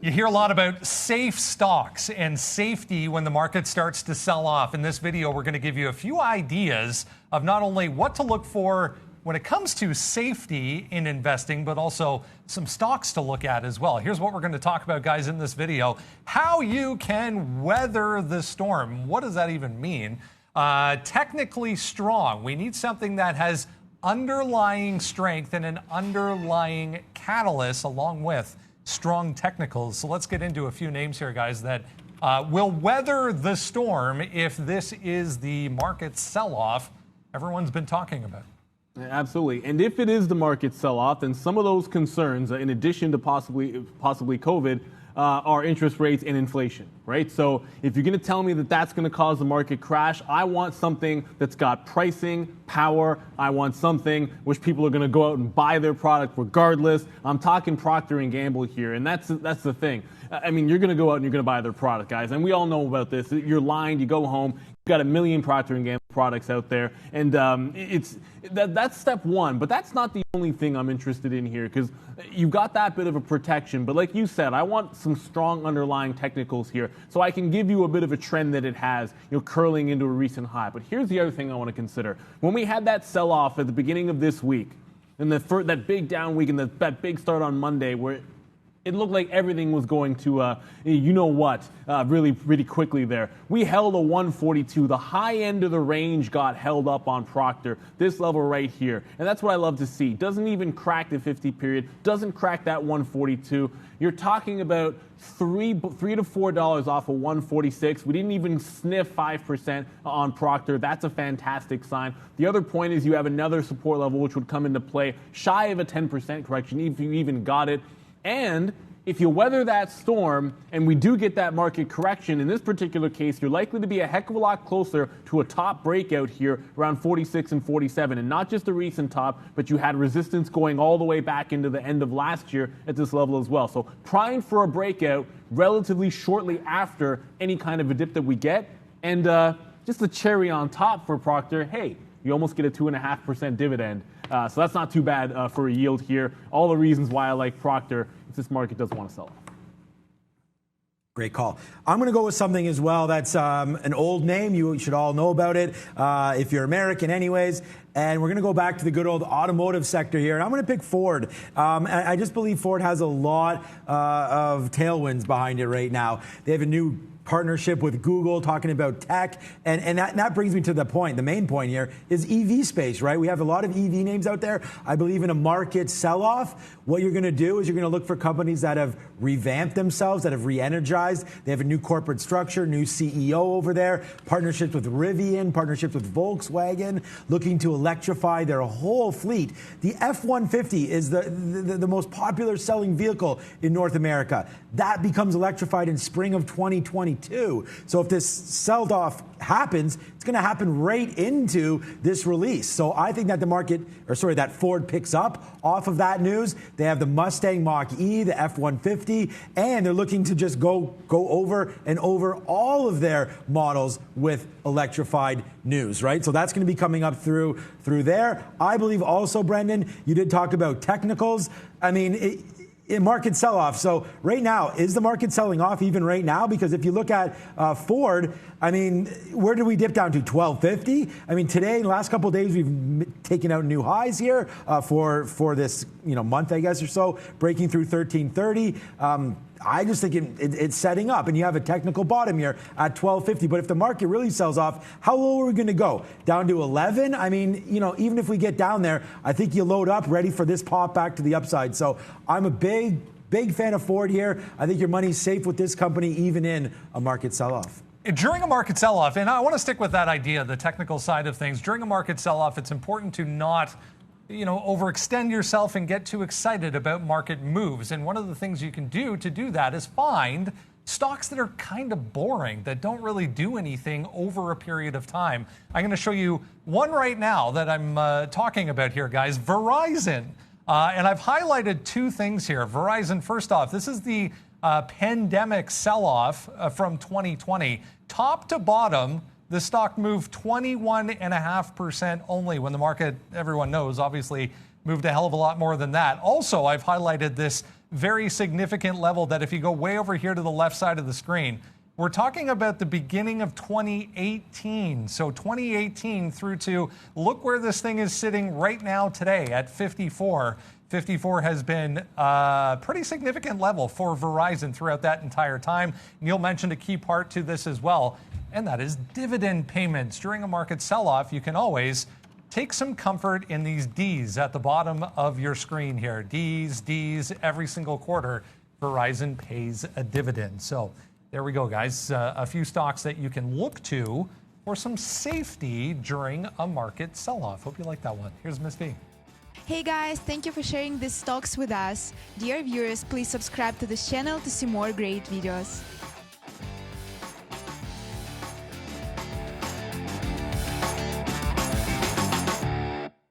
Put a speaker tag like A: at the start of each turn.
A: You hear a lot about safe stocks and safety when the market starts to sell off. In this video, we're going to give you a few ideas of not only what to look for when it comes to safety in investing, but also some stocks to look at as well. Here's what we're going to talk about, guys, in this video. How you can weather the storm. What does that even mean? Technically strong. We need something that has underlying strength and an underlying catalyst along with strong technicals. So let's get into a few names here, guys, that will weather the storm if this is the market sell-off everyone's been talking about.
B: Absolutely. And if it is the market sell-off, then some of those concerns, in addition to possibly COVID, are interest rates and inflation, right? So if you're going to tell me that that's going to cause the market crash, I want something that's got pricing power. I want something which people are going to go out and buy their product regardless. I'm talking Proctor Gamble here, and that's the thing. I mean, you're going to go out and you're going to buy their product, guys, and we all know about this. You're lined, you go home, you've got a million Proctor Gamble products out there, and that's step one. But that's not the only thing I'm interested in here, because you've got that bit of a protection. But like you said, I want some strong underlying technicals here, so I can give you a bit of a trend that it has, curling into a recent high. But here's the other thing I want to consider. When we had that sell-off at the beginning of this week, and that big down week, and that big start on Monday, where it looked like everything was going to, really, really quickly there. We held a 142. The high end of the range got held up on Proctor, this level right here. And that's what I love to see. Doesn't even crack the 50 period, doesn't crack that 142. You're talking about $3 to $4 off of 146. We didn't even sniff 5% on Proctor. That's a fantastic sign. The other point is you have another support level which would come into play, shy of a 10% correction, if you even got it. And if you weather that storm and we do get that market correction, in this particular case, you're likely to be a heck of a lot closer to a top breakout here around 46 and 47. And not just a recent top, but you had resistance going all the way back into the end of last year at this level as well. So primed for a breakout relatively shortly after any kind of a dip that we get. And just the cherry on top for Proctor, hey, you almost get a 2.5% dividend. So that's not too bad for a yield here. All the reasons why I like Proctor if this market doesn't want to sell.
C: Great call. I'm going to go with something as well that's an old name. You should all know about it if you're American anyways. And we're going to go back to the good old automotive sector here. And I'm going to pick Ford. I just believe Ford has a lot of tailwinds behind it right now. They have a new partnership with Google talking about tech. And that brings me to the point. The main point here is EV space, right? We have a lot of EV names out there. I believe in a market sell-off, what you're going to do is you're going to look for companies that have revamped themselves, that have re-energized. They have a new corporate structure, new CEO over there, partnerships with Rivian, partnerships with Volkswagen, looking to electrify their whole fleet. The F-150 is the most popular selling vehicle in North America. That becomes electrified in spring of 2022. So if this sell-off happens, it's going to happen right into this release. So I think that that Ford picks up off of that news. They have the Mustang Mach-E, the F-150, and they're looking to just go over and over all of their models with electrified news, right? So that's going to be coming up through there. I believe also, Brendan, you did talk about technicals. I mean, market sell-off. So right now, is the market selling off even right now? Because if you look at Ford, I mean, where did we dip down to? 1250? I mean, today, the last couple of days, we've taken out new highs here for this month, I guess, or so, breaking through 1330. I just think it's setting up, and you have a technical bottom here at 1250. But if the market really sells off, how low are we going to go? Down to 11? I mean, even if we get down there, I think you load up ready for this pop back to the upside. So I'm a big fan of Ford here. I think your money's safe with this company, even in a market sell-off.
A: During a market sell-off, and I want to stick with that idea, the technical side of things. During a market sell-off, it's important to not overextend yourself and get too excited about market moves. And one of the things you can do to do that is find stocks that are kind of boring, that don't really do anything over a period of time. I'm going to show you one right now that I'm talking about here, guys. Verizon. And I've highlighted two things here. Verizon, first off, this is the pandemic sell-off from 2020. Top to bottom, the stock moved 21.5% only when the market, everyone knows, obviously moved a hell of a lot more than that. Also, I've highlighted this very significant level that if you go way over here to the left side of the screen, we're talking about the beginning of 2018. So 2018 through to, look where this thing is sitting right now today at 54. 54 has been a pretty significant level for Verizon throughout that entire time. Neil mentioned a key part to this as well, and that is dividend payments. During a market sell-off, you can always take some comfort in these Ds at the bottom of your screen here. Ds, every single quarter, Verizon pays a dividend. So there we go, guys. A few stocks that you can look to for some safety during a market sell-off. Hope you like that one. Here's Miss V.
D: Hey guys, thank you for sharing these stocks with us. Dear viewers, please subscribe to this channel to see more great videos.